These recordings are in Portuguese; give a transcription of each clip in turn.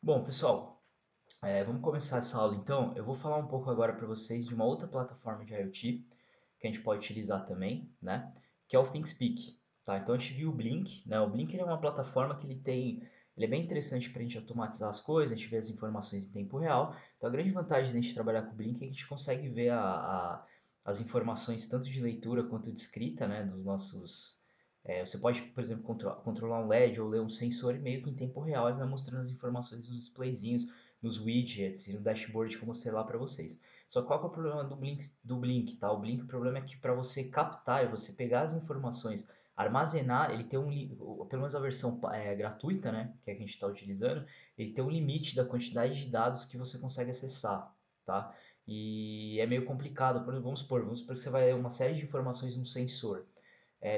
Bom, pessoal, vamos começar essa aula então. Eu vou falar um pouco agora para vocês de uma outra plataforma de IoT que a gente pode utilizar também, né? Que é o ThinkSpeak, tá? Então a gente viu o Blink, né? O Blink ele é uma plataforma que ele é bem interessante para a gente automatizar as coisas, a gente vê as informações em tempo real. Então a grande vantagem de a gente trabalhar com o Blink é que a gente consegue ver as informações tanto de leitura quanto de escrita, né? Dos nossos você pode, por exemplo, controlar um LED ou ler um sensor e meio que em tempo real ele vai mostrando as informações nos displayzinhos, nos widgets e no dashboard que eu mostrei lá para vocês. Só qual que é o problema do Blink, tá? O Blink, o problema é que para você captar e você pegar as informações, armazenar, ele tem pelo menos a versão gratuita, né, que é a que a gente está utilizando, ele tem um limite da quantidade de dados que você consegue acessar, tá? E é meio complicado, vamos supor que você vai ter uma série de informações num sensor.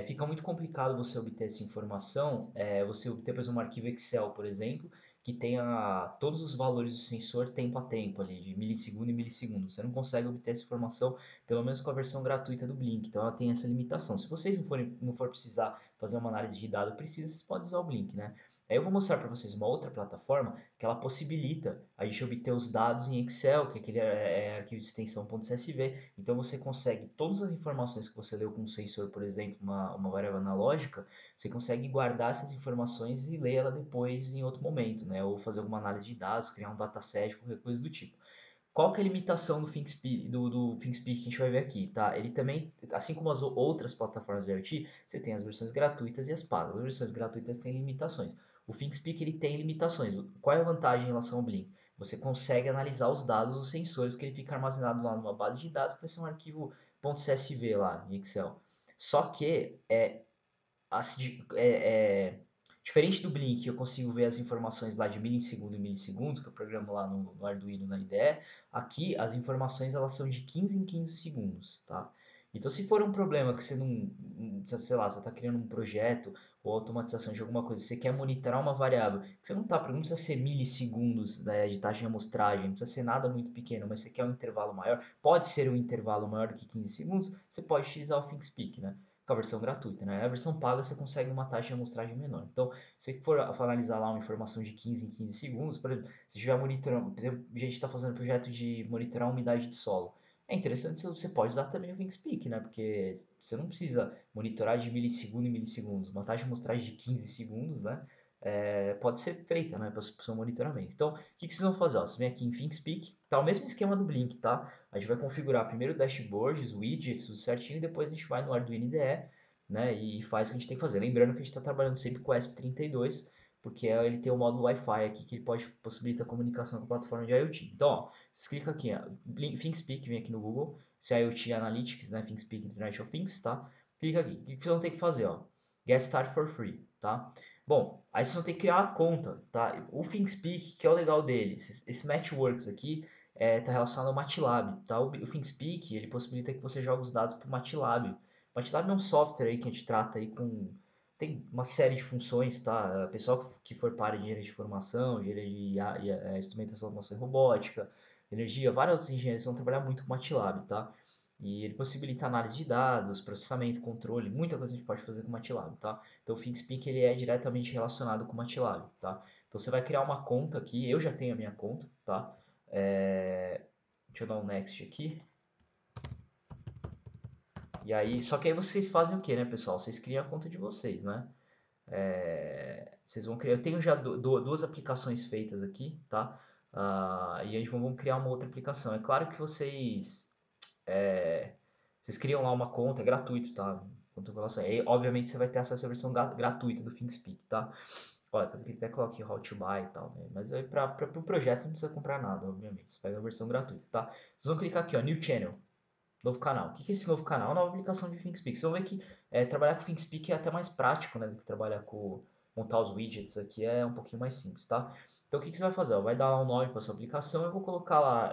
Fica muito complicado você obter essa informação, você obter, por exemplo, um arquivo Excel, por exemplo, que tenha todos os valores do sensor tempo a tempo ali, de milissegundo em milissegundo. Você não consegue obter essa informação, pelo menos com a versão gratuita do Blink, então ela tem essa limitação. Se vocês não for precisar fazer uma análise de dado precisa, vocês podem usar o Blink, né? Aí eu vou mostrar para vocês uma outra plataforma que ela possibilita a gente obter os dados em Excel, que é aquele arquivo de extensão .csv. Então você consegue todas as informações que você leu com um sensor, por exemplo, uma variável analógica, você consegue guardar essas informações e ler ela depois em outro momento, né? Ou fazer alguma análise de dados, criar um dataset, qualquer coisa do tipo. Qual que é a limitação do ThinkSpeak que a gente vai ver aqui, tá? Ele também, assim como as outras plataformas de IoT, você tem as versões gratuitas e as pagas. As versões gratuitas têm limitações. O ThinkSpeak ele tem limitações. Qual é a vantagem em relação ao Blink? Você consegue analisar os dados dos sensores que ele fica armazenado lá numa base de dados, que vai ser um arquivo .csv lá em Excel. Só que assim, diferente do Blink, eu consigo ver as informações lá de milissegundo em milissegundos, que eu programo lá no Arduino, na IDE. Aqui, as informações elas são de 15 em 15 segundos, tá? Então, se for um problema que você não, sei lá, você está criando um projeto ou automatização de alguma coisa, você quer monitorar uma variável, que você não precisa ser milissegundos, né, de taxa de amostragem, não precisa ser nada muito pequeno, mas você quer um intervalo maior, pode ser um intervalo maior do que 15 segundos, você pode utilizar o ThinkSpeak, né? Com a versão gratuita, né? A versão paga você consegue uma taxa de amostragem menor. Então, se for analisar lá uma informação de 15 em 15 segundos, por exemplo, se estiver monitorando, por exemplo, a gente está fazendo um projeto de monitorar a umidade de solo. É interessante, você pode usar também o ThinkSpeak, né? Porque você não precisa monitorar de milissegundo em milissegundos. Uma taxa de amostragem de 15 segundos, né? Pode ser feita, né, para o seu monitoramento. Então, o que vocês vão fazer? Ó, vocês vêm aqui em ThinkSpeak, tá o mesmo esquema do Blink, tá? A gente vai configurar primeiro o dashboard, os widgets, tudo certinho, e depois a gente vai no Arduino IDE, né, e faz o que a gente tem que fazer. Lembrando que a gente está trabalhando sempre com o ESP32, porque ele tem o módulo Wi-Fi aqui que ele pode possibilitar comunicação com a plataforma de IoT. Então, ó, você clica aqui, ó, ThinkSpeak, vem aqui no Google, se é IoT Analytics, né, ThinkSpeak Internet of Things, tá? Clica aqui. O que vocês vão ter que fazer, ó? Get Start for Free, tá? Bom, aí vocês vão ter que criar uma conta, tá? O ThinkSpeak, que é o legal dele, esse Matchworks aqui, está relacionado ao MATLAB, tá? O ThinkSpeak, ele possibilita que você jogue os dados para o MATLAB. O MATLAB é um software aí que a gente trata aí com... Tem uma série de funções, tá? Pessoal que for para de engenharia de formação, engenharia de instrumentação, automação e robótica, energia, vários engenheiros vão trabalhar muito com MATLAB, tá? E ele possibilita análise de dados, processamento, controle, muita coisa a gente pode fazer com MATLAB, tá? Então o ThinkSpeak ele é diretamente relacionado com o MATLAB, tá? Então você vai criar uma conta aqui, eu já tenho a minha conta, tá? Deixa eu dar um next aqui. E aí, só que aí vocês fazem o que, né, pessoal? Vocês criam a conta de vocês, né? Vocês vão criar. Eu tenho já duas aplicações feitas aqui, tá? E a gente vamos criar uma outra aplicação. É claro que vocês criam lá uma conta, é gratuito, tá? E, obviamente você vai ter acesso à versão gratuita do ThinkSpeak, tá? Olha, tanto que até coloquei how to buy e tal, né? Mas aí para o projeto não precisa comprar nada, obviamente. Você pega a versão gratuita, tá? Vocês vão clicar aqui, ó, New Channel. Novo canal. O que é esse novo canal? Nova aplicação de ThinkSpeak. Vocês vão ver que trabalhar com ThinkSpeak é até mais prático, né, do que trabalhar com montar os widgets aqui é um pouquinho mais simples, tá? Então o que você vai fazer? Ó, vai dar lá um nome para sua aplicação. Eu vou colocar lá,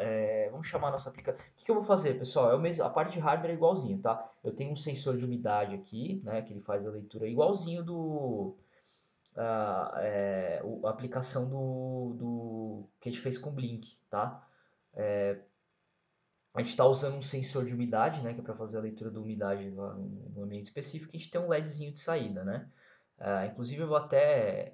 vamos chamar a nossa aplicação. O que eu vou fazer, pessoal? A parte de hardware é igualzinho, tá? Eu tenho um sensor de umidade aqui, né, que ele faz a leitura igualzinho a aplicação do que a gente fez com o Blink, tá? A gente está usando um sensor de umidade, né, que é para fazer a leitura da umidade lá no ambiente específico. A gente tem um LEDzinho de saída, né? Inclusive eu vou até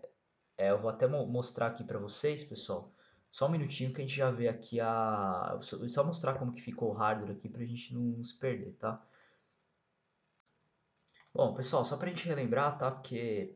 Eu vou até mostrar aqui para vocês, pessoal. Só um minutinho que a gente já vê aqui a... Só mostrar como que ficou o hardware aqui pra gente não se perder, tá? Bom, pessoal, só pra gente relembrar, tá? Porque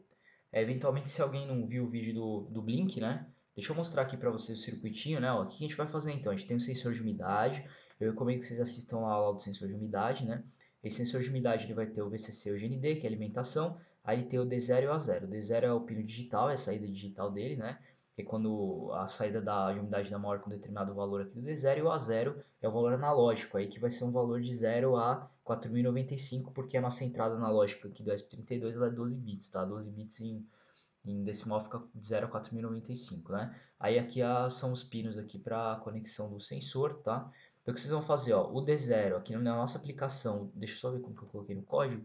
eventualmente se alguém não viu o vídeo do Blink, né? Deixa eu mostrar aqui pra vocês o circuitinho, né? Ó, o que a gente vai fazer então? A gente tem um sensor de umidade. Eu recomendo que vocês assistam lá a aula do sensor de umidade, né? Esse sensor de umidade ele vai ter o VCC e o GND, que é alimentação. Aí ele tem o D0 e o A0. O D0 é o pino digital, é a saída digital dele, né? Que é quando a saída de umidade dá maior com determinado valor aqui do D0. E o A0 é o valor analógico, aí que vai ser um valor de 0 a 4095, porque a nossa entrada analógica aqui do ESP32 ela é 12 bits, tá? 12 bits em decimal fica de 0 a 4095, né? Aí aqui são os pinos aqui para conexão do sensor, tá? Então o que vocês vão fazer, ó, o D0 aqui na nossa aplicação, deixa eu só ver como que eu coloquei no código,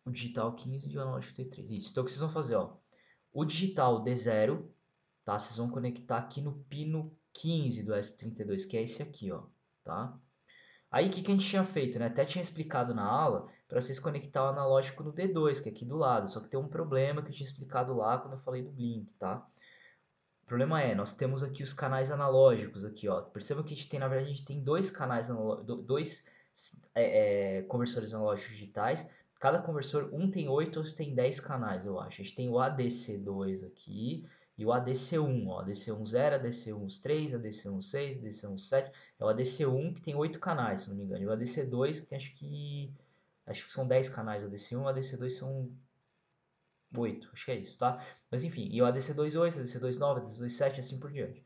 o digital 15 e o analógico T3, isso. Então o que vocês vão fazer, ó, o digital D0, tá? Vocês vão conectar aqui no pino 15 do ESP32, que é esse aqui, ó, tá? Aí o que, que a gente tinha feito, né? Até tinha explicado na aula para vocês conectar o analógico no D2, que é aqui do lado. Só que tem um problema que eu tinha explicado lá quando eu falei do Blink, tá? O problema é, nós temos aqui os canais analógicos aqui, ó. Perceba que a gente tem, na verdade, a gente tem dois canais dois conversores analógicos digitais. Cada conversor, um tem 8, outro tem 10 canais, eu acho. A gente tem o ADC2 aqui e o ADC1, ó. ADC1 0, ADC1 3, ADC1 6, ADC1 7. É o ADC1 que tem 8 canais, se não me engano. E o ADC2 que tem acho que são 10 canais. O ADC1 e o ADC2 são 8, acho que é isso, tá? Mas enfim, e o ADC28, ADC29, ADC27 e assim por diante.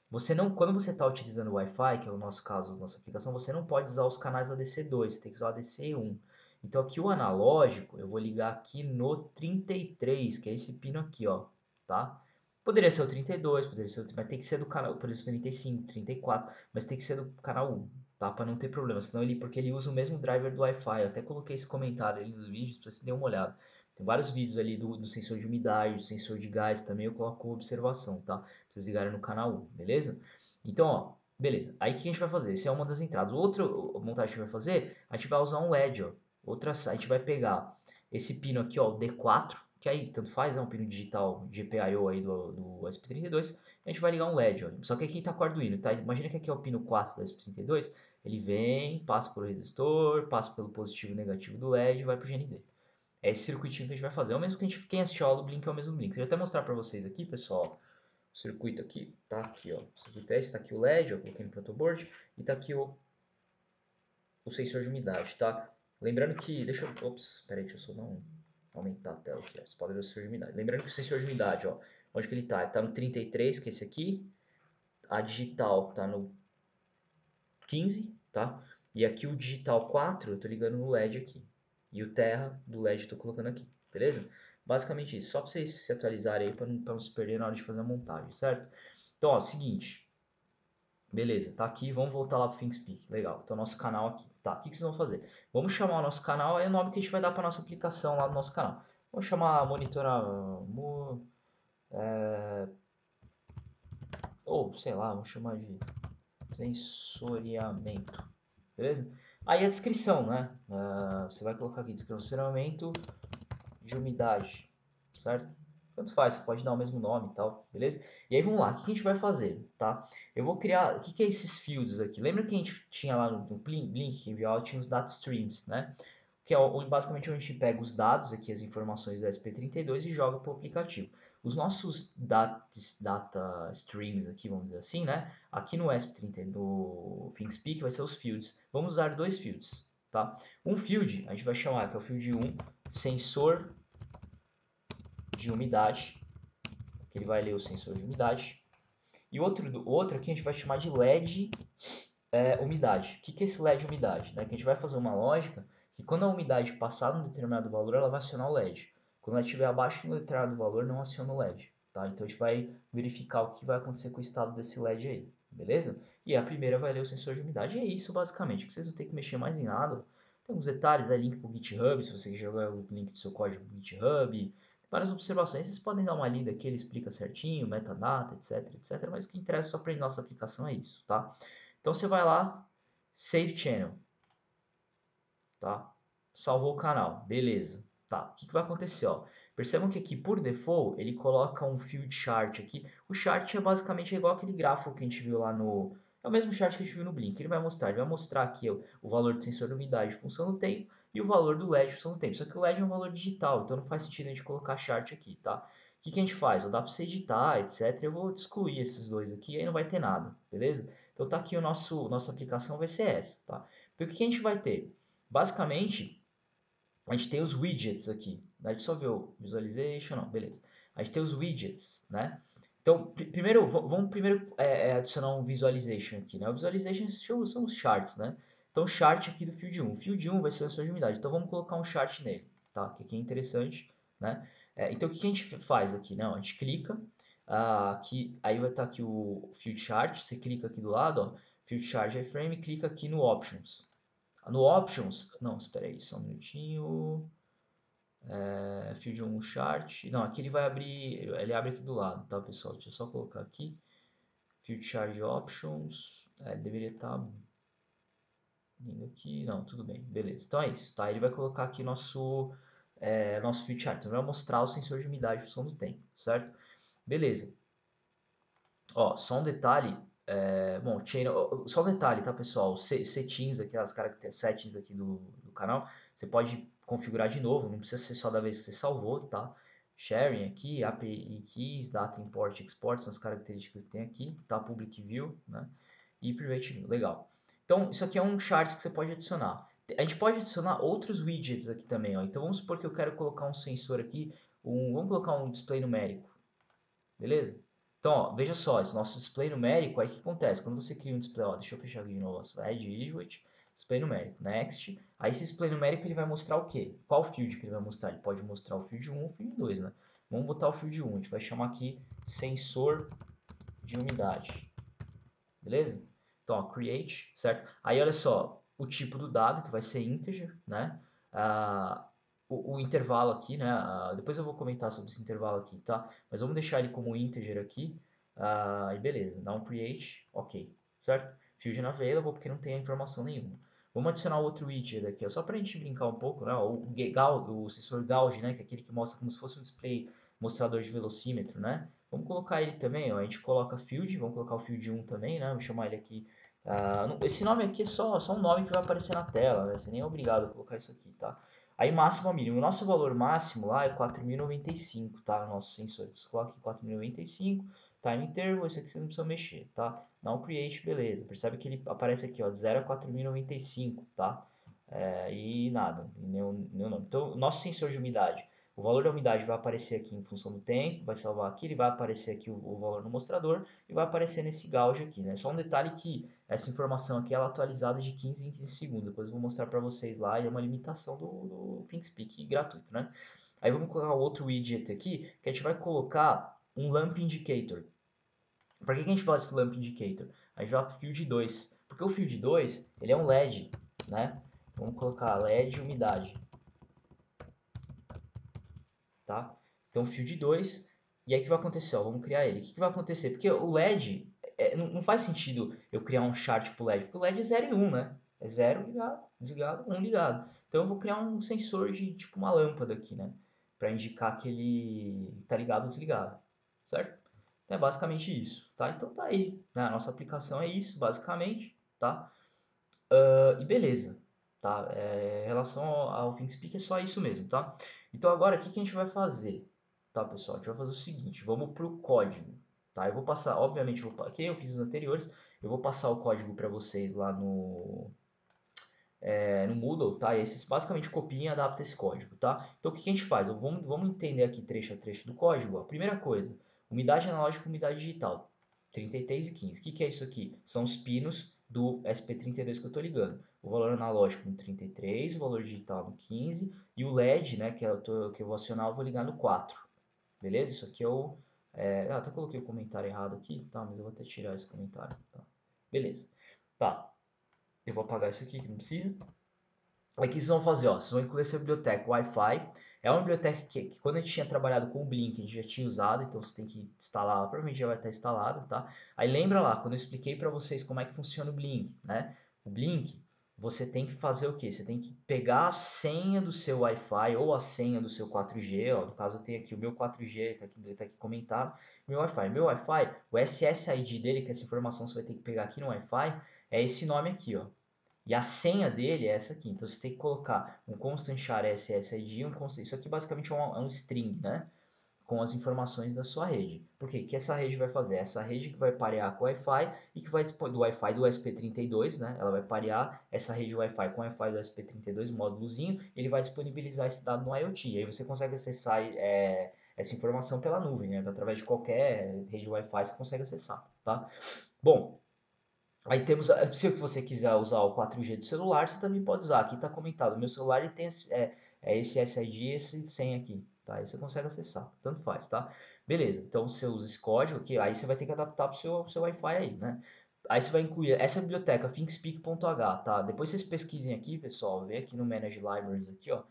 Você não, quando você está utilizando o Wi-Fi, que é o nosso caso, nossa aplicação, você não pode usar os canais ADC2, você tem que usar o ADC1. Então aqui o analógico, eu vou ligar aqui no 33, que é esse pino aqui, ó, tá? Poderia ser o 32, poderia ser mas tem que ser do canal, por isso 35, 34, mas tem que ser do canal 1, tá? Para não ter problema, senão porque ele usa o mesmo driver do Wi-Fi. Eu até coloquei esse comentário ali nos vídeos para você dar uma olhada. Tem vários vídeos ali do sensor de umidade, do sensor de gás também, eu coloco observação, tá? Pra vocês ligarem no canal 1, beleza? Então, ó, beleza. Aí o que a gente vai fazer? Essa é uma das entradas. Outra montagem que a gente vai fazer, a gente vai usar um LED, ó. A gente vai pegar esse pino aqui, ó, o D4, que aí tanto faz, é um pino digital GPIO aí do SP32. A gente vai ligar um LED, ó. Só que aqui tá com o Arduino, tá? Imagina que aqui é o pino 4 do SP32. Ele vem, passa pelo resistor, passa pelo positivo e negativo do LED e vai pro GND. É esse circuitinho que a gente vai fazer. É o mesmo que quem assistiu a aula do Blink é o mesmo Blink. Deixa eu até mostrar para vocês aqui, pessoal. O circuito aqui, tá aqui, ó. O circuito é esse, tá aqui o LED, eu coloquei no protoboard. E tá aqui o sensor de umidade, tá? Lembrando que, ops, peraí, deixa eu só aumentar a tela aqui, ó. Você pode ver o sensor de umidade. Lembrando que o sensor de umidade, ó, onde que ele tá? Ele tá no 33, que é esse aqui. A digital tá no 15, tá? E aqui o digital 4, eu tô ligando no LED aqui. E o terra do LED eu tô colocando aqui, beleza? Basicamente isso, só para vocês se atualizarem aí para não se perder na hora de fazer a montagem, certo? Então, ó, seguinte, beleza, tá aqui, vamos voltar lá pro ThinkSpeak, legal, então nosso canal aqui, tá, o que vocês vão fazer? Vamos chamar o nosso canal, é o nome que a gente vai dar para nossa aplicação lá no nosso canal. Vamos chamar ou sei lá, vamos chamar de sensoriamento, beleza? Aí a descrição, né? Você vai colocar aqui descricionamento de umidade, certo? Tanto faz, você pode dar o mesmo nome e tal, beleza? E aí vamos lá, o que a gente vai fazer, tá? Eu vou criar, o que é esses fields aqui? Lembra que a gente tinha lá no Blink que enviava, tinha os data streams, né? Que é basicamente onde a gente pega os dados aqui, as informações do SP32 e joga para o aplicativo. Os nossos data streams aqui, vamos dizer assim, né? Aqui no ESP32, no ThinkSpeak, vai ser os fields. Vamos usar dois fields, tá? Um field, a gente vai chamar, que é o field 1, sensor de umidade, que ele vai ler o sensor de umidade. E outro aqui a gente vai chamar de LED umidade. O que é esse LED umidade? Que a gente vai fazer uma lógica que quando a umidade passar num determinado valor, ela vai acionar o LED. Quando ela estiver abaixo de um determinado valor, não aciona o LED. Tá? Então a gente vai verificar o que vai acontecer com o estado desse LED aí. Beleza? E a primeira vai ler o sensor de umidade. E é isso basicamente, que vocês não tem que mexer mais em nada. Tem alguns detalhes, link para o GitHub, se você jogar o link do seu código no GitHub. Várias observações, vocês podem dar uma lida aqui, ele explica certinho, metadata, etc, etc. Mas o que interessa só para a nossa aplicação é isso, tá? Então você vai lá, Save Channel, tá? Salvou o canal, beleza. Tá, o que vai acontecer, ó? Percebam que aqui, por default, ele coloca um field chart aqui. O chart é basicamente igual aquele gráfico que a gente viu lá no... É o mesmo chart que a gente viu no Blink. Ele vai mostrar aqui o valor do sensor de umidade, função do tempo, e o valor do LED, função do tempo. Só que o LED é um valor digital, então não faz sentido a gente colocar chart aqui, tá? O que a gente faz? Dá para você editar, etc. Eu vou excluir esses dois aqui, aí não vai ter nada, beleza? Então tá aqui nossa aplicação vai ser essa, tá? Então o que a gente vai ter? Basicamente, a gente tem os widgets aqui. A gente só vê o visualization, não, beleza. A gente tem os widgets, né? Então, vamos primeiro adicionar um visualization aqui, né? O visualization são os charts, né? Então, chart aqui do field 1. O field 1 vai ser a sua umidade. Então, vamos colocar um chart nele, tá? Que aqui é interessante, né? Então, o que a gente faz aqui? Não, a gente clica, aqui, aí vai estar aqui o field chart. Você clica aqui do lado, ó, field chart iframe, e clica aqui no options. No options, não, espera aí, só um minutinho. Field 1 chart. Não, aqui ele vai abrir, ele abre aqui do lado, tá, pessoal? Deixa eu só colocar aqui. Field chart options. Ele deveria estar vindo aqui. Não, tudo bem, beleza. Então é isso, tá? Ele vai colocar aqui nosso field chart. Então vai mostrar o sensor de umidade e função do tempo, certo? Beleza. Ó, só um detalhe. Bom, só um detalhe, tá, pessoal? Os settings aqui, as características settings aqui do canal, você pode configurar de novo, não precisa ser só da vez que você salvou, tá? Sharing aqui, API Keys, Data Import Export, são as características que tem aqui, tá? Public View, né? E Private View, legal. Então, isso aqui é um chart que você pode adicionar. A gente pode adicionar outros widgets aqui também, ó. Então, vamos supor que eu quero colocar um sensor aqui, vamos colocar um display numérico, beleza? Então, ó, veja só, esse nosso display numérico, aí o que acontece? Quando você cria um display, ó, deixa eu fechar aqui de novo, Add Widget, display numérico, Next. Aí esse display numérico ele vai mostrar o quê? Qual field que ele vai mostrar? Ele pode mostrar o field 1 ou o field 2, né? Vamos botar o field 1, a gente vai chamar aqui sensor de umidade, beleza? Então, ó, create, certo? Aí olha só, o tipo do dado, que vai ser integer, né? O intervalo aqui, né? Depois eu vou comentar sobre esse intervalo aqui, tá? Mas vamos deixar ele como integer aqui. E beleza, dá um create, ok, certo? Field unavailable porque não tem informação nenhuma. Vamos adicionar outro widget aqui, ó, só para a gente brincar um pouco, né? O sensor gauge, né? Que é aquele que mostra como se fosse um display mostrador de velocímetro, né? Vamos colocar ele também, ó, a gente coloca field, vamos colocar o field 1 também, né? Vamos chamar ele aqui. Esse nome aqui é só um nome que vai aparecer na tela, né? Você nem é obrigado a colocar isso aqui, tá? Aí máximo a mínimo. O nosso valor máximo lá é 4.095, tá? Nosso sensor. Você coloca aqui 4.095, time interval, isso aqui você não precisa mexer, tá? Não create, beleza. Percebe que ele aparece aqui, ó, de 0 a 4.095, tá? E nada, nenhum nome. Então, o nosso sensor de umidade, o valor da umidade vai aparecer aqui em função do tempo, vai salvar aqui, ele vai aparecer aqui o valor no mostrador e vai aparecer nesse gauge aqui, né? Só um detalhe que essa informação aqui ela é atualizada de 15 em 15 segundos, depois eu vou mostrar para vocês lá, e é uma limitação do ThinkSpeak gratuito, né? Aí vamos colocar outro widget aqui, que a gente vai colocar um Lamp Indicator. Para que a gente faz esse Lamp Indicator? A gente vai para o Field 2, porque o Field 2 ele é um LED, né? Vamos colocar LED umidade, tá? Então Field 2, e aí o que vai acontecer? Ó, vamos criar ele. O que vai acontecer? Porque o LED, não faz sentido eu criar um chart pro LED, porque o LED é 0 e 1, né? É 0 ligado, desligado, 1 ligado. Então eu vou criar um sensor de tipo uma lâmpada aqui, né? Para indicar que ele está ligado ou desligado, certo? Então é basicamente isso, tá? Então tá aí, né? A nossa aplicação é isso, basicamente, tá? E beleza, tá? Em relação ao ThinkSpeak é só isso mesmo, tá? Então agora o que a gente vai fazer, tá, pessoal? A gente vai fazer o seguinte, vamos pro código, tá? Eu vou passar, obviamente, que eu fiz os anteriores, eu vou passar o código para vocês lá no Moodle, tá? E aí vocês basicamente copiam e adaptam esse código, tá? Então o que a gente faz? Vamos entender aqui trecho a trecho do código. Ó. Primeira coisa, umidade analógica e umidade digital, 33 e 15. O que é isso aqui? São os pinos do SP32 que eu estou ligando. O valor analógico no 33, o valor digital no 15 e o LED, né, que eu vou acionar, eu vou ligar no 4. Beleza? Isso aqui é o... até coloquei o comentário errado aqui, tá? Mas eu vou até tirar esse comentário. Tá? Beleza. Tá. Eu vou apagar isso aqui que não precisa. Aí o que vocês vão fazer? Ó, vocês vão incluir essa biblioteca Wi-Fi. É uma biblioteca que quando a gente tinha trabalhado com o Blink, a gente já tinha usado, então você tem que instalar, provavelmente já vai estar instalada, tá? Aí lembra lá, quando eu expliquei para vocês como é que funciona o Blink, né? O Blink, você tem que fazer o quê? Você tem que pegar a senha do seu Wi-Fi ou a senha do seu 4G, ó, no caso eu tenho aqui o meu 4G, tá aqui comentado, meu Wi-Fi, o SSID dele, que essa informação você vai ter que pegar aqui no Wi-Fi, é esse nome aqui, ó. E a senha dele é essa aqui, então você tem que colocar um constant char SSID, isso aqui basicamente é um string, né? Com as informações da sua rede. Por quê? O que essa rede vai fazer? Essa rede que vai parear com o Wi-Fi e que vai do Wi-Fi do SP32, né? Ela vai parear essa rede Wi-Fi com o Wi-Fi do SP32, módulozinho, ele vai disponibilizar esse dado no IoT. E aí você consegue acessar essa informação pela nuvem, né? Através de qualquer rede Wi-Fi você consegue acessar, tá? Bom, aí temos, se você quiser usar o 4G do celular, você também pode usar. Aqui está comentado, meu celular ele tem esse SID e esse senha aqui, tá? Aí você consegue acessar, tanto faz, tá? Beleza, então você usa esse código aqui, aí você vai ter que adaptar para o seu Wi-Fi aí, né? Aí você vai incluir essa biblioteca, thingspeak.h, tá? Depois vocês pesquisem aqui, pessoal, vem aqui no Manage Libraries aqui, ó.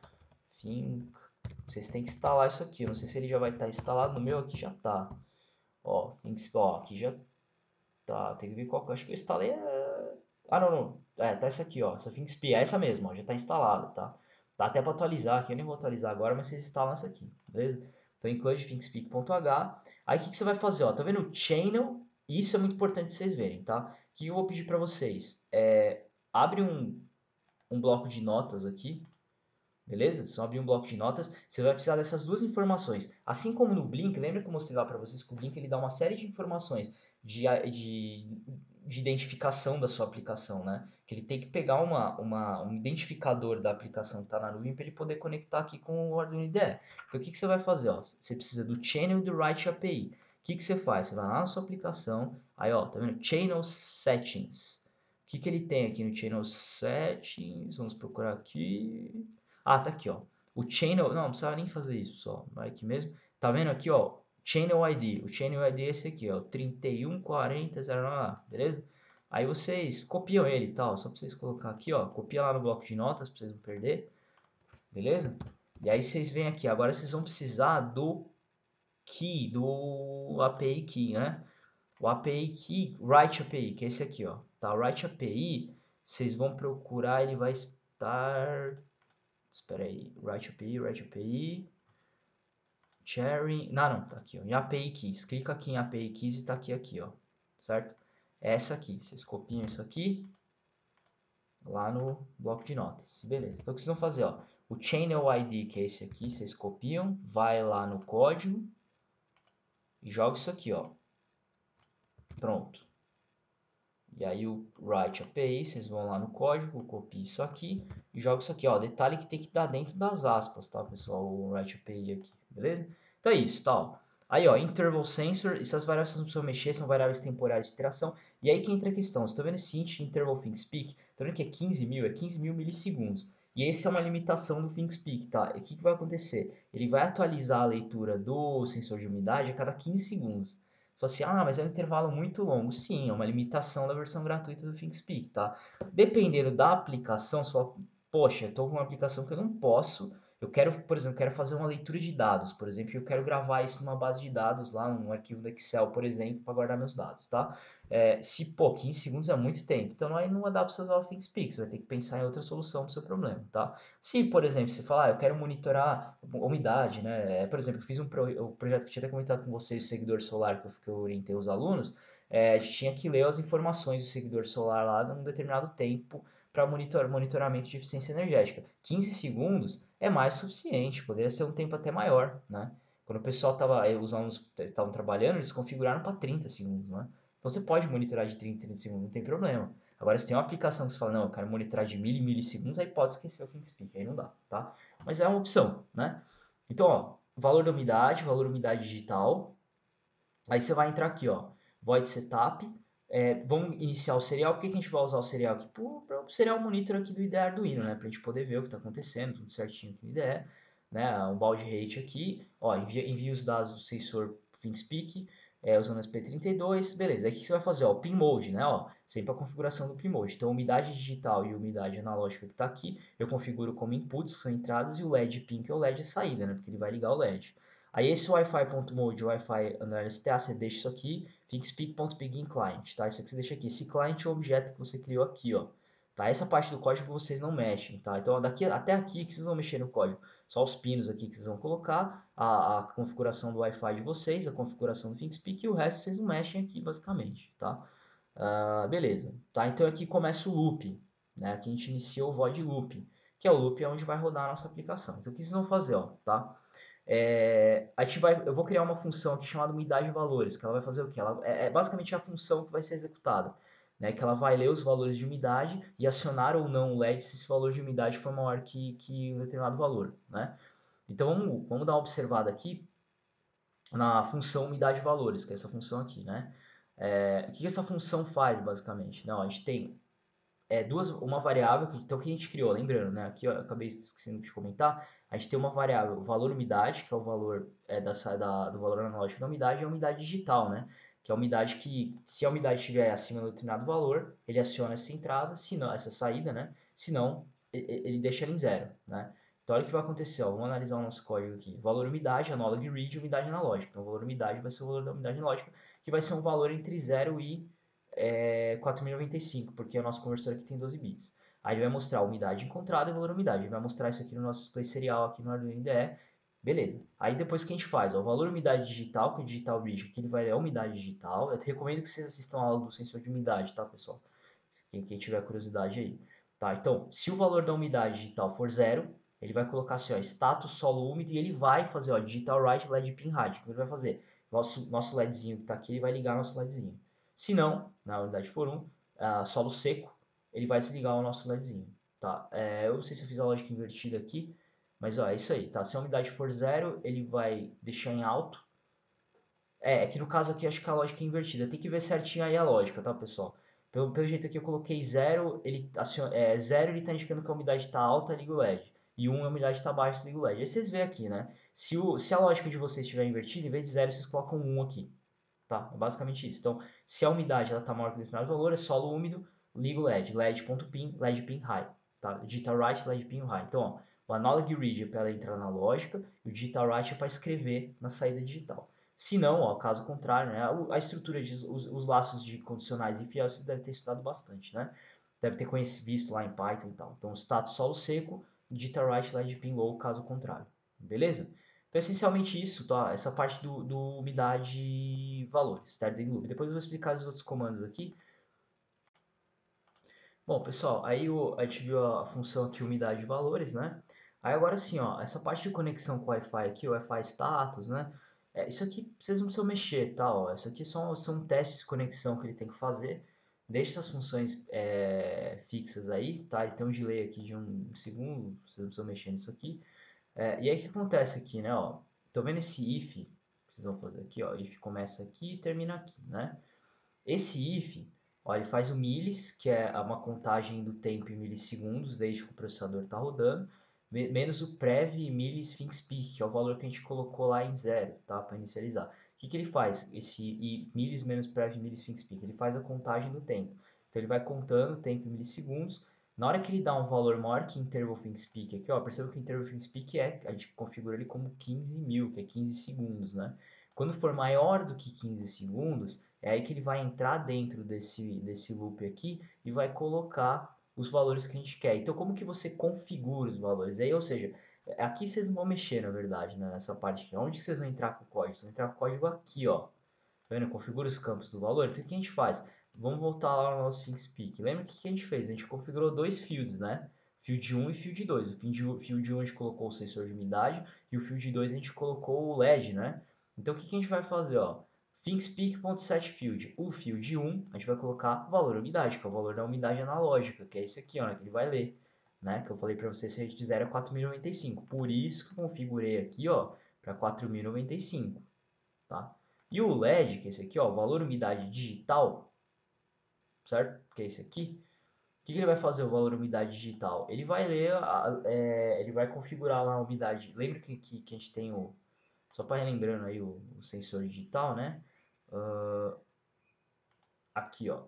Vocês têm que instalar isso aqui, eu não sei se ele já vai estar instalado, no meu aqui já tá. Ó, aqui já tá, tem que ver qual que eu acho que eu instalei. Ah, não, não. Tá essa aqui, ó. Essa ThinkSpeak, é essa mesmo, ó. Já tá instalada, tá? Dá até para atualizar aqui, eu nem vou atualizar agora, mas vocês instalam essa aqui, beleza? Então, include thingspeak.h. Aí, o que você vai fazer, ó? Tá vendo o channel? Isso é muito importante vocês verem, tá? O que eu vou pedir para vocês? Abre um bloco de notas aqui, beleza? Só abrir um bloco de notas, você vai precisar dessas duas informações. Assim como no Blink, lembra que eu mostrei lá para vocês que o Blink ele dá uma série de informações de identificação da sua aplicação, né? Que ele tem que pegar um identificador da aplicação que está na nuvem para ele poder conectar aqui com o Arduino IDE. Então, o que você vai fazer? Ó? Você precisa do Channel do Write API. O que você faz? Você vai lá na sua aplicação, aí ó, tá vendo? Channel Settings. O que ele tem aqui no Channel Settings? Vamos procurar aqui. Ah, tá aqui, ó. O channel, não precisava nem fazer isso, pessoal. Vai aqui mesmo. Tá vendo aqui, ó? Channel ID. O channel ID é esse aqui, ó. 314009, beleza? Aí vocês copiam ele e tal, só pra vocês colocar aqui, ó. Copia lá no bloco de notas pra vocês não perder, beleza? E aí vocês vêm aqui. Agora vocês vão precisar do key, do API key, né? O API key, write API, que é esse aqui, ó. Tá? O write API, vocês vão procurar, ele vai estar... Espera aí, write API, sharing, não, tá aqui, ó, em API Keys, clica aqui em API Keys e tá aqui, ó, certo? É essa aqui, vocês copiam isso aqui, lá no bloco de notas, beleza. Então o que vocês vão fazer, ó, o Channel ID, que é esse aqui, vocês copiam, vai lá no código e joga isso aqui, ó, pronto. E aí o write API, vocês vão lá no código, copia isso aqui e joga isso aqui, ó. Detalhe que tem que dar dentro das aspas, tá, pessoal? O write API aqui, beleza? Então é isso, tá, ó. Aí, ó, interval sensor, essas variáveis que vocês não precisam mexer, são variáveis temporárias de iteração. E aí que entra a questão, você tá vendo esse int interval thingspeak? Tá vendo que é 15.000? É 15.000 milissegundos. E essa é uma limitação do thingspeak, tá? E o que vai acontecer? Ele vai atualizar a leitura do sensor de umidade a cada 15 segundos. Fala assim, ah, mas é um intervalo muito longo. Sim, é uma limitação da versão gratuita do ThinkSpeak, tá? Dependendo da aplicação, você fala, poxa, eu estou com uma aplicação que eu não posso, eu quero, por exemplo, quero fazer uma leitura de dados, por exemplo, e eu quero gravar isso numa base de dados lá, num arquivo do Excel, por exemplo, para guardar meus dados, tá? Se 15 segundos é muito tempo, então aí não dá para você usar o ThinkSpeak, você vai ter que pensar em outra solução para o seu problema, tá? Se, por exemplo, você falar, eu quero monitorar umidade, né? Por exemplo, eu fiz o projeto que eu tinha até comentado com vocês, o seguidor solar que eu orientei os alunos, a gente tinha que ler as informações do seguidor solar lá num determinado tempo para monitoramento de eficiência energética. 15 segundos é mais suficiente, poderia ser um tempo até maior, né? Quando o pessoal estava, os alunos estavam trabalhando, eles configuraram para 30 segundos, né? Então você pode monitorar de 30 em 30 segundos, não tem problema. Agora, se tem uma aplicação que você fala, não, eu quero monitorar de milissegundos, aí pode esquecer o ThinkSpeak, aí não dá, tá? Mas é uma opção, né? Então, ó, valor da umidade digital. Aí você vai entrar aqui, ó, void setup. Vamos iniciar o serial. Por que a gente vai usar o serial aqui? Para o serial monitor aqui do IDE Arduino, né? Para a gente poder ver o que está acontecendo, tudo certinho aqui no IDE. Né? Um baud rate aqui, ó, envia os dados do sensor ThinkSpeak, usando SP32, beleza. Aí o que você vai fazer? Ó, o pin mode, né? Ó, sempre a configuração do pin mode. Então, umidade digital e umidade analógica que está aqui, eu configuro como inputs, são entradas, e o LED pin, que é o LED é saída, né? Porque ele vai ligar o LED. Aí esse Wi-Fi.mode, Wi-Fi _STA, você deixa isso aqui, thingspeak.begin client, tá? Isso aqui você deixa aqui. Esse client é o objeto que você criou aqui, ó, Tá? Essa parte do código vocês não mexem, tá? Então daqui até aqui que vocês vão mexer no código. Só os pinos aqui que vocês vão colocar, a configuração do Wi-Fi de vocês, a configuração do ThinkSpeak e o resto vocês não mexem aqui basicamente, tá? Beleza, tá? Então aqui começa o loop, né? Aqui a gente inicia o void loop, que é o loop onde vai rodar a nossa aplicação. Então o que vocês vão fazer, ó, tá? Eu vou criar uma função aqui chamada umidade de valores, que ela vai fazer o quê? Ela é basicamente a função que vai ser executada, né? Que ela vai ler os valores de umidade e acionar ou não o LED se esse valor de umidade for maior que um determinado valor, né? Então vamos dar uma observada aqui na função umidade de valores, que é essa função aqui, né? O que essa função faz, basicamente? Não, a gente tem uma variável, então que a gente criou, lembrando, né? Aqui eu acabei esquecendo de comentar, a gente tem uma variável, o valor umidade, que é o valor do valor analógico da umidade, e a umidade digital, né? Que é a umidade que, se a umidade estiver acima de um determinado valor, ele aciona essa entrada, se não, essa saída, né? Se não, ele deixa ela em zero, né? Então, olha o que vai acontecer, ó. Vamos analisar o nosso código aqui. Valor umidade, analog read, umidade analógica. Então, o valor umidade vai ser o valor da umidade analógica, que vai ser um valor entre 0 e 4095, porque o nosso conversor aqui tem 12 bits. Aí ele vai mostrar a umidade encontrada e o valor umidade. Ele vai mostrar isso aqui no nosso display serial, aqui no Arduino IDE. Beleza. Aí depois que a gente faz, ó, o valor umidade digital, que é o digital read, que ele vai ler a umidade digital. Eu te recomendo que vocês assistam a aula do sensor de umidade, tá, pessoal? Quem tiver curiosidade aí. Tá, então, se o valor da umidade digital for zero, ele vai colocar assim, ó, status solo úmido e ele vai fazer, ó, digital write LED pin hide. O que ele vai fazer? Nosso LEDzinho que está aqui, ele vai ligar nosso LEDzinho. Se não, na unidade for 1, solo seco, ele vai desligar o nosso LEDzinho, tá? Eu não sei se eu fiz a lógica invertida aqui, mas ó, é isso aí, tá? Se a umidade for zero, ele vai deixar em alto. É que no caso aqui acho que a lógica é invertida. Tem que ver certinho aí a lógica, tá, pessoal? Pelo jeito aqui eu coloquei zero, zero ele está indicando que a umidade está alta, liga o LED. E 1 a umidade está baixa, liga o LED. Aí vocês veem aqui, né? Se a lógica de vocês estiver invertida, em vez de zero, vocês colocam 1 aqui. Tá? É basicamente isso. Então, se a umidade está maior que determinado valor, é solo úmido, liga o LED. LED.pin, LED pin high. Tá? Digital write, LED pin high. Então, ó, o analog read é para ela entrar na lógica e o digital write é para escrever na saída digital. Se não, ó, caso contrário, né, a estrutura, os laços de condicionais e fiel, você deve ter estudado bastante, né? Deve ter visto lá em Python e tal. Então, status solo seco, digital write, LED pin low, caso contrário. Beleza? Então, essencialmente isso, tá? Essa parte do umidade valores, starting loop. Depois eu vou explicar os outros comandos aqui. Bom, pessoal, aí a gente viu a função aqui, umidade de valores, né? Aí agora sim, ó, essa parte de conexão com o Wi-Fi aqui, o Wi-Fi status, né? Isso aqui vocês não precisam mexer, tá? Ó, isso aqui são testes de conexão que ele tem que fazer. Deixa essas funções fixas aí, tá? Ele tem um delay aqui de 1 segundo, vocês não precisam mexer nisso aqui. E aí o que acontece aqui, né? Ó, tô vendo esse if, que vocês vão fazer aqui, ó, if começa aqui e termina aqui, né? Esse if, ó, ele faz o milis, que é uma contagem do tempo em milissegundos, desde que o processador está rodando, menos o prev milis thinkSpeak, que é o valor que a gente colocou lá em zero, tá? Para inicializar. O que ele faz? Esse milis menos prev milis thinkSpeak, ele faz a contagem do tempo. Então ele vai contando o tempo em milissegundos. Na hora que ele dá um valor maior que interval thinkSpeak aqui, ó, perceba que o interval thinkSpeak a gente configura ele como 15.000, que é 15 segundos, né? Quando for maior do que 15 segundos, é aí que ele vai entrar dentro desse loop aqui e vai colocar os valores que a gente quer. Então, como que você configura os valores? Aí, ou seja, aqui vocês não vão mexer, na verdade, né, nessa parte aqui. Onde que vocês vão entrar com o código? Vocês vão entrar com o código aqui, ó. Tá vendo? Configura os campos do valor. Então, o que a gente faz? Vamos voltar lá no nosso ThinkSpeak. Lembra o que a gente fez? A gente configurou dois fields, né? Field 1 e Field 2. O field 1 a gente colocou o sensor de umidade e o Field 2 a gente colocou o LED, né? Então, o que a gente vai fazer, ó? ThinkSpeak.setField. O field 1, a gente vai colocar valor umidade, que é o valor da umidade analógica, que é esse aqui, ó, que ele vai ler, né? Que eu falei para você, se a gente de 0 é 4095. Por isso que eu configurei aqui, ó, para 4095, tá? E o LED, que é esse aqui, ó, valor umidade digital, certo? Que é esse aqui. O que ele vai fazer, o valor umidade digital? Ele vai ler, ele vai configurar lá a umidade. Lembra que a gente tem o, só para relembrando aí o sensor digital, né? Aqui, ó,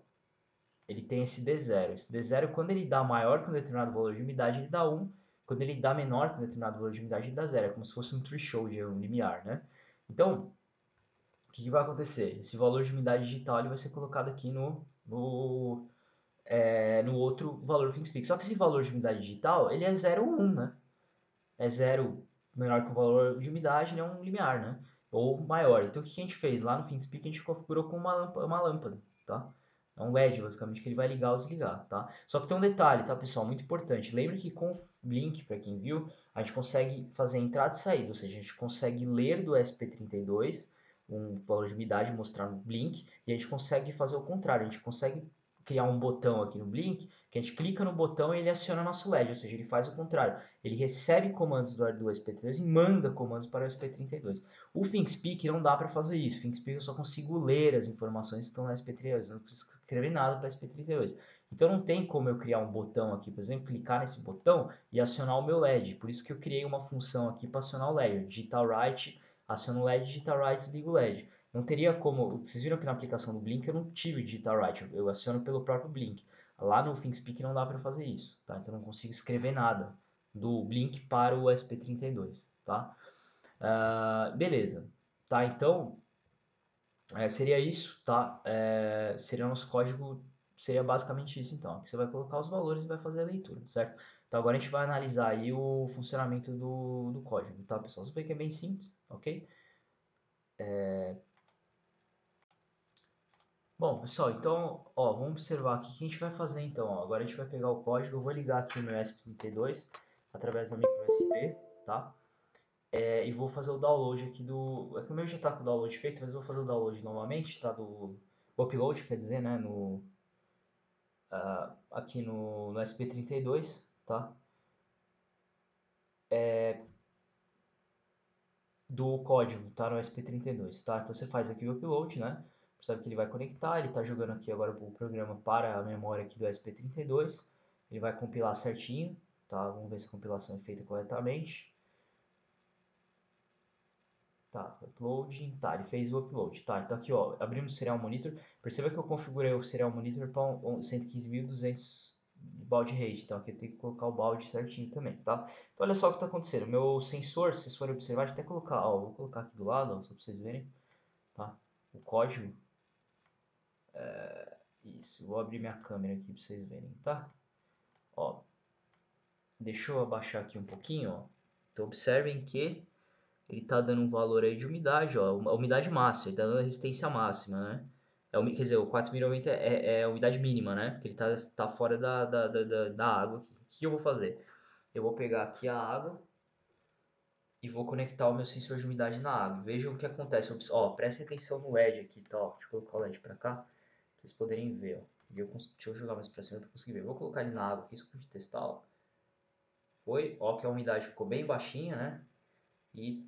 ele tem esse D0. Esse D0, quando ele dá maior que um determinado valor de umidade, ele dá 1. Quando ele dá menor que um determinado valor de umidade, ele dá 0. É como se fosse um threshold, um limiar, né? Então, o que vai acontecer? Esse valor de umidade digital ele vai ser colocado aqui no outro valor FinSpeak. Só que esse valor de umidade digital, ele é 0 ou 1, né? É 0 menor que o valor de umidade, ele é um limiar, né? Ou maior. Então o que a gente fez? Lá no FinSpeak a gente configurou com uma lâmpada, tá? É um LED, basicamente, que ele vai ligar ou desligar, tá? Só que tem um detalhe, tá, pessoal? Muito importante. Lembra que com o Blink, para quem viu, a gente consegue fazer entrada e saída, ou seja, a gente consegue ler do ESP32 um valor de umidade, mostrar no Blink, e a gente consegue fazer o contrário, a gente consegue criar um botão aqui no Blink, que a gente clica no botão e ele aciona nosso LED, ou seja, ele faz o contrário. Ele recebe comandos do ESP32 e manda comandos para o ESP32. O ThinkSpeak não dá para fazer isso. O ThinkSpeak eu só consigo ler as informações que estão no ESP32, eu não preciso escrever nada para o ESP32. Então não tem como eu criar um botão aqui, por exemplo, clicar nesse botão e acionar o meu LED. Por isso que eu criei uma função aqui para acionar o LED. Digital Right, aciona o LED, Digital Right, desliga o LED. Não teria como, vocês viram que na aplicação do Blink eu não tive Digital Right, eu aciono pelo próprio Blink. Lá no ThinkSpeak não dá para fazer isso, tá? Então eu não consigo escrever nada do Blink para o ESP32, tá? Beleza, tá? Então seria isso, tá? Seria o nosso código, seria basicamente isso então. Aqui você vai colocar os valores e vai fazer a leitura, certo? Então agora a gente vai analisar aí o funcionamento do código, tá, pessoal? Você vê que é bem simples, ok? Bom, pessoal, então, ó, vamos observar aqui o que a gente vai fazer então. Ó. Agora a gente vai pegar o código, eu vou ligar aqui o meu ESP32 através da micro USB, tá? E vou fazer o download aqui do... É que o meu já está com o download feito, mas eu vou fazer o download novamente, tá? O upload, quer dizer, né? Aqui no SP32, tá? Do código, tá? No SP32, tá? Então você faz aqui o upload, né? Percebe que ele vai conectar, ele está jogando aqui agora o programa para a memória aqui do SP32. Ele vai compilar certinho, tá? Vamos ver se a compilação é feita corretamente. Tá, uploading, tá, ele fez o upload, tá, então aqui ó, abrimos o Serial Monitor, perceba que eu configurei o Serial Monitor para 115.200 de baud rate, então aqui eu tenho que colocar o baud certinho também, tá? Então olha só o que está acontecendo, meu sensor, se vocês forem observar, deixa eu até colocar, ó, vou colocar aqui do lado, ó, só para vocês verem, tá? O código, isso, vou abrir minha câmera aqui para vocês verem, tá? Ó, deixa eu abaixar aqui um pouquinho, ó, então observem que ele está dando um valor aí de umidade, ó, a umidade máxima, ele está dando a resistência máxima, né? Quer dizer, o 4090 é a umidade mínima, né? Porque ele tá fora da água aqui. O que eu vou fazer? Eu vou pegar aqui a água e vou conectar o meu sensor de umidade na água. Vejam o que acontece. Ó, prestem atenção no LED aqui, tá? Ó, deixa eu colocar o LED para cá, pra vocês poderem ver, ó. Deixa eu jogar mais para cima para conseguir ver. Vou colocar ele na água aqui, só pra gente testar, ó. Foi, ó, que a umidade ficou bem baixinha, né? E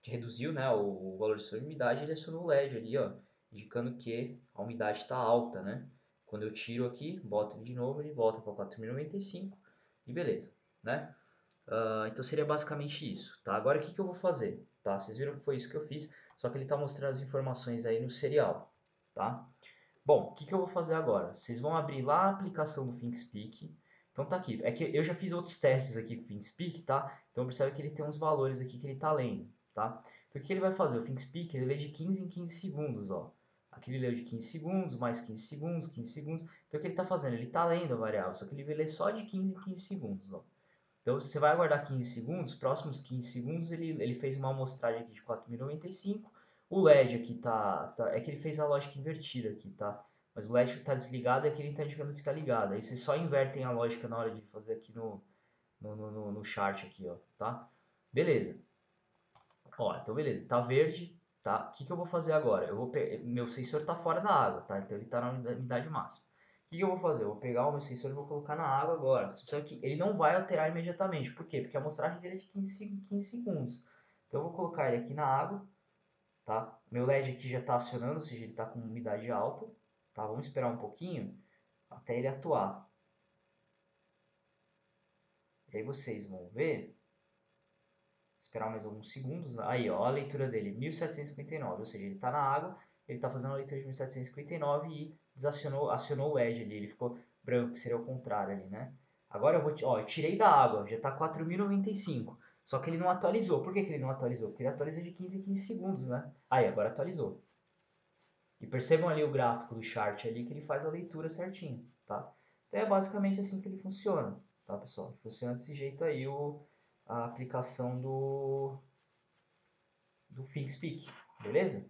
reduziu, né, o valor de sua umidade, ele acionou o LED ali, ó, indicando que a umidade está alta, né? Quando eu tiro aqui, boto ele de novo, ele volta para 4095 e beleza, né? Então seria basicamente isso, tá? Agora o que eu vou fazer, tá? Vocês viram que foi isso que eu fiz, só que ele está mostrando as informações aí no serial, tá? Bom, o que eu vou fazer agora? Vocês vão abrir lá a aplicação do ThinkSpeak. Então tá aqui. É que eu já fiz outros testes aqui com o ThinkSpeak, tá? Então percebe que ele tem uns valores aqui que ele tá lendo, tá? Então o que ele vai fazer? O ThinkSpeak ele lê de 15 em 15 segundos, ó. Aqui ele leu de 15 segundos, mais 15 segundos, 15 segundos. Então o que ele está fazendo? Ele está lendo a variável, só que ele vai ler só de 15 em 15 segundos, ó. Então você vai aguardar 15 segundos, próximos 15 segundos ele fez uma amostragem aqui de 4095. O LED aqui é que ele fez a lógica invertida aqui, tá? Mas o LED está desligado é que ele está indicando que está ligado. Aí vocês só invertem a lógica na hora de fazer aqui no chart aqui, ó, tá? Beleza. Ó, então beleza, tá verde, tá? O que eu vou fazer agora? Meu sensor está fora da água, tá? Então ele está na unidade máxima. O que eu vou fazer? Eu vou pegar o meu sensor e vou colocar na água agora. Você percebe que ele não vai alterar imediatamente. Por quê? Porque a amostragem dele é de 15 segundos. Então eu vou colocar ele aqui na água, tá? Meu LED aqui já está acionando, ou seja, ele está com umidade alta, tá? Vamos esperar um pouquinho até ele atuar. E aí vocês vão ver, esperar mais alguns segundos. Aí, ó, a leitura dele, 1759, ou seja, ele está na água, ele está fazendo a leitura de 1759 e acionou o LED ali, ele ficou branco, que seria o contrário ali, né? Agora eu tirei da água, já está 4095, só que ele não atualizou. Por que ele não atualizou? Porque ele atualiza de 15 em 15 segundos, né? Aí, agora atualizou. E percebam ali o gráfico do chart ali que ele faz a leitura certinho, tá? Então é basicamente assim que ele funciona, tá, pessoal? Funciona desse jeito aí a aplicação do ThinkSpeak, beleza?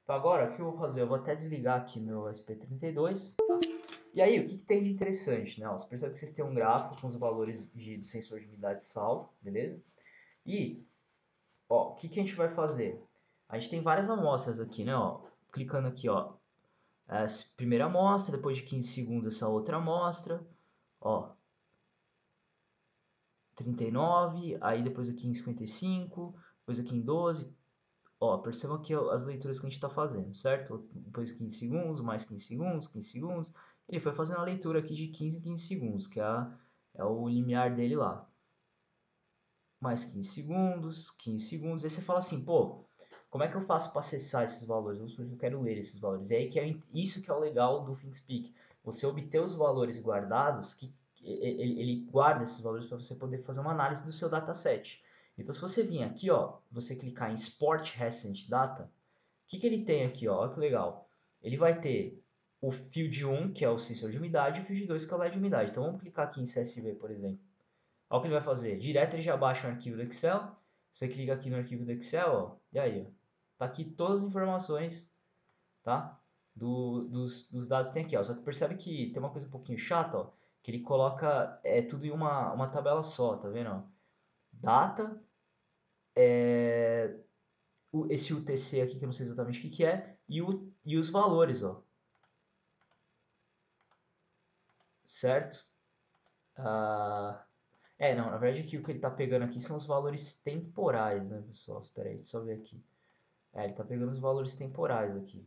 Então agora, o que eu vou fazer? Eu vou até desligar aqui meu SP32, tá? E aí, o que tem de interessante, né? Ó, você percebe que vocês têm um gráfico com os valores do sensor de umidade salvo, beleza? E, ó, o que a gente vai fazer? A gente tem várias amostras aqui, né? Ó, clicando aqui, ó, essa primeira amostra, depois de 15 segundos essa outra amostra, ó, 39, aí depois aqui em 55, depois aqui em 12, ó, percebam aqui as leituras que a gente está fazendo, certo? Depois 15 segundos, mais 15 segundos, 15 segundos. Ele foi fazendo a leitura aqui de 15 em 15 segundos, que é o limiar dele lá. Mais 15 segundos, 15 segundos. Aí você fala assim, pô, como é que eu faço para acessar esses valores? Eu quero ler esses valores. E aí que isso que é o legal do ThinkSpeak. Você obter os valores guardados, que ele guarda esses valores para você poder fazer uma análise do seu dataset. Então, se você vir aqui, ó, você clicar em Export Recent Data, o que ele tem aqui, ó? Olha que legal. Ele vai ter o field 1, que é o sensor de umidade, e o field 2, que é o LED de umidade. Então, vamos clicar aqui em CSV, por exemplo. Olha o que ele vai fazer. Direto ele já baixa um arquivo do Excel. Você clica aqui no arquivo do Excel, ó, e aí, ó, tá aqui todas as informações, tá? Dos dados que tem aqui, ó. Só que percebe que tem uma coisa um pouquinho chata, ó, que ele coloca tudo em uma tabela só, tá vendo? Ó? Data, esse UTC aqui que eu não sei exatamente o que é, e os valores, ó, certo? Ah, não, na verdade aqui o que ele está pegando aqui são os valores temporais, né, pessoal? Espera aí, deixa eu só ver aqui. Ele está pegando os valores temporais aqui.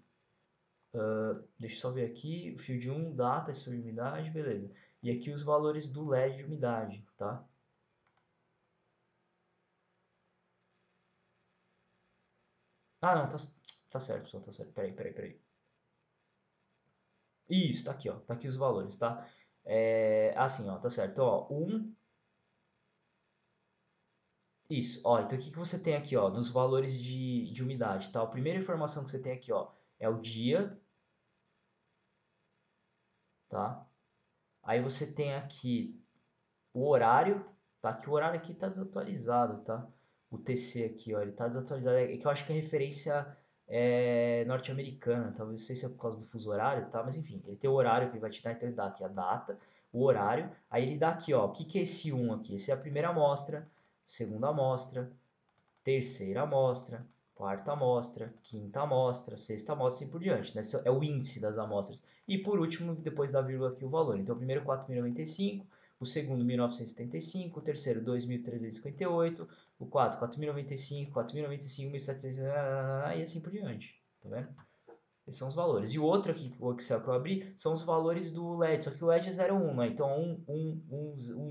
Deixa eu só ver aqui, o field 1, data, estudo de umidade, beleza. E aqui os valores do LED de umidade, tá? Ah, não, tá certo, pessoal, tá certo. Peraí. Isso, tá aqui, ó. Tá aqui os valores, tá? Assim, ó, tá certo. Ó, isso, ó. Então, o que você tem aqui, ó? Nos valores de umidade, tá? A primeira informação que você tem aqui, ó, é o dia, tá? Aí você tem aqui o horário, tá? Que o horário aqui tá desatualizado, tá? O TC aqui, ó, ele tá desatualizado. É que eu acho que a referência é norte-americana, talvez, não sei se é por causa do fuso horário, tá? Mas enfim, ele tem o horário que ele vai te dar, então ele dá aqui a data, o horário, aí ele dá aqui, ó, o que que é esse 1 aqui? Esse é a primeira amostra, segunda amostra, terceira amostra, quarta amostra, quinta amostra, sexta amostra e assim por diante, né? Esse é o índice das amostras. E por último, depois da vírgula aqui o valor. Então, o primeiro 4.095, o segundo 1975, o terceiro 2.358, o 4.095, 4.095, 1.700 e assim por diante, tá vendo? Esses são os valores. E o outro aqui, o Excel que eu abri, são os valores do LED. Só que o LED é 01, né? Então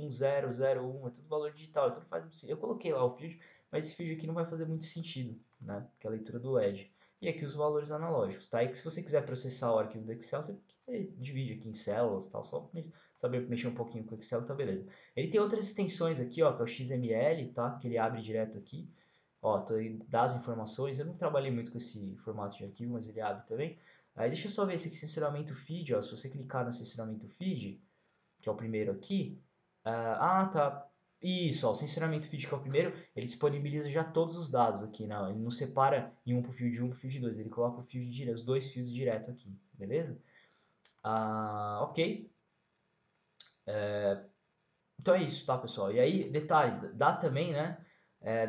0, 0, 1, é tudo valor digital. Então não faz muito sentido. Eu coloquei lá o field, mas esse field aqui não vai fazer muito sentido, né? Que é a leitura do LED. E aqui os valores analógicos, tá? E que se você quiser processar o arquivo do Excel, você divide aqui em células, tal, só saber mexer um pouquinho com o Excel, tá beleza. Ele tem outras extensões aqui, ó, que é o XML, tá? Que ele abre direto aqui. Ó, tô aí das informações, eu não trabalhei muito com esse formato de arquivo, mas ele abre também. Aí deixa eu só ver esse aqui, censuramento feed, ó, se você clicar no censuramento feed, que é o primeiro aqui, tá, isso, ó, o censuramento feed que é o primeiro, ele disponibiliza já todos os dados aqui, não, ele não separa em um pro field 1 pro field 2, ele coloca o field direto, os dois fios direto aqui, beleza? Ok, então é isso, tá, pessoal? E aí, detalhe, dá também, né?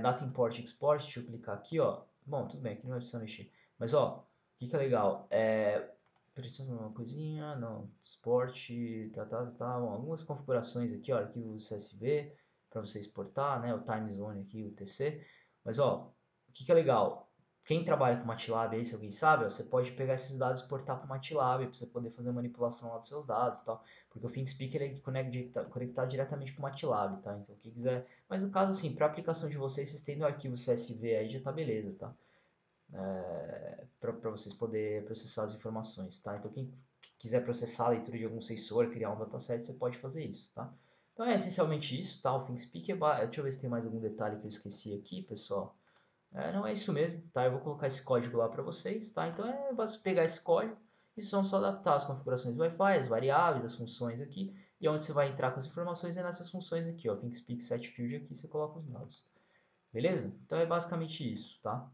Data import export, deixa eu clicar aqui, ó. Bom, tudo bem, aqui não vai precisar mexer. Mas, ó, o que é legal? Preciso de uma coisinha, não, export, tá. Bom, algumas configurações aqui, ó, arquivo CSV, para você exportar, né? O time zone aqui, o TC. Mas, ó, o que é legal? Quem trabalha com MATLAB aí, se alguém sabe, ó, você pode pegar esses dados e exportar para o MATLAB, para você poder fazer a manipulação lá dos seus dados e tal. Porque o ThinkSpeak ele é conectado diretamente com o MATLAB, tá? Então, quem quiser... Mas no caso, assim, para a aplicação de vocês têm o arquivo CSV aí, já tá beleza, tá? Para vocês poderem processar as informações, tá? Então, quem quiser processar a leitura de algum sensor, criar um dataset, você pode fazer isso, tá? Então, é essencialmente isso, tá? O ThinkSpeak deixa eu ver se tem mais algum detalhe que eu esqueci aqui, pessoal. Não é isso mesmo, tá? Eu vou colocar esse código lá para vocês, tá? Então, basta pegar esse código e só adaptar as configurações do Wi-Fi, as variáveis, as funções aqui, E onde você vai entrar com as informações é nessas funções aqui, ó, ThinkSpeak SetField, aqui você coloca os dados. Beleza? Então é basicamente isso, tá?